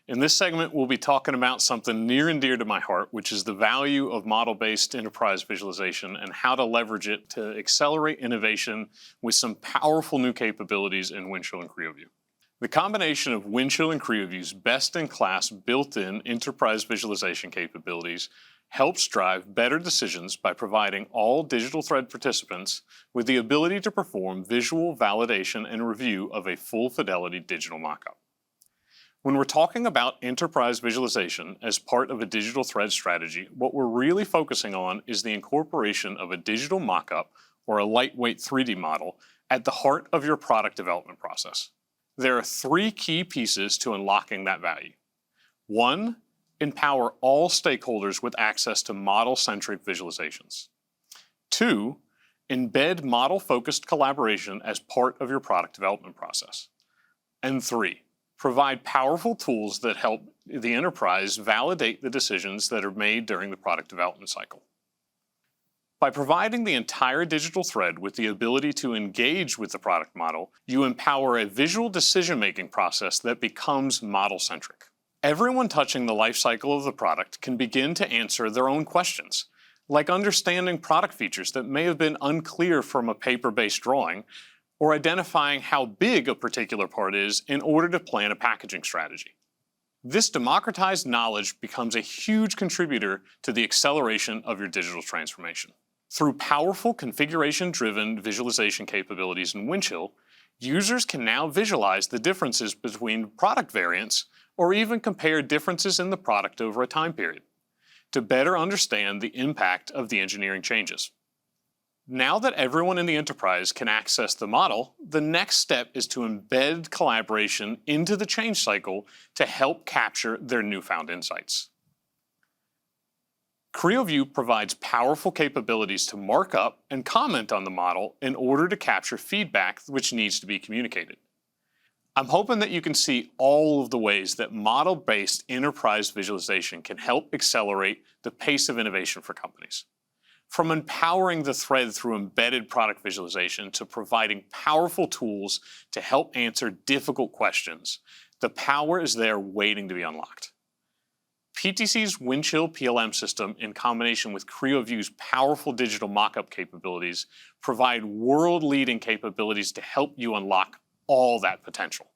In this segment, we'll be talking about something near and dear to my heart, which is the value of model-based enterprise visualization and how to leverage it to accelerate innovation with some powerful new capabilities in Windchill and CreoView. The combination of Windchill and CreoView's best-in-class built-in enterprise visualization capabilities helps drive better decisions by providing all digital thread participants with the ability to perform visual validation and review of a full-fidelity digital mockup. When we're talking about enterprise visualization as part of a digital thread strategy, what we're really focusing on is the incorporation of a digital mockup or a lightweight 3D model at the heart of your product development process. There are three key pieces to unlocking that value. One, empower all stakeholders with access to model-centric visualizations. Two, embed model-focused collaboration as part of your product development process. And three, provide powerful tools that help the enterprise validate the decisions that are made during the product development cycle. By providing the entire digital thread with the ability to engage with the product model, you empower a visual decision-making process that becomes model-centric. Everyone touching the life cycle of the product can begin to answer their own questions, like understanding product features that may have been unclear from a paper-based drawing, or identifying how big a particular part is in order to plan a packaging strategy. This democratized knowledge becomes a huge contributor to the acceleration of your digital transformation. Through powerful configuration-driven visualization capabilities in Windchill, users can now visualize the differences between product variants or even compare differences in the product over a time period to better understand the impact of the engineering changes. Now that everyone in the enterprise can access the model, the next step is to embed collaboration into the change cycle to help capture their newfound insights. CreoView provides powerful capabilities to mark up and comment on the model in order to capture feedback which needs to be communicated. I'm hoping that you can see all of the ways that model-based enterprise visualization can help accelerate the pace of innovation for companies. From empowering the thread through embedded product visualization to providing powerful tools to help answer difficult questions, the power is there waiting to be unlocked. PTC's Windchill PLM system, in combination with CreoView's powerful digital mockup capabilities, provide world-leading capabilities to help you unlock all that potential.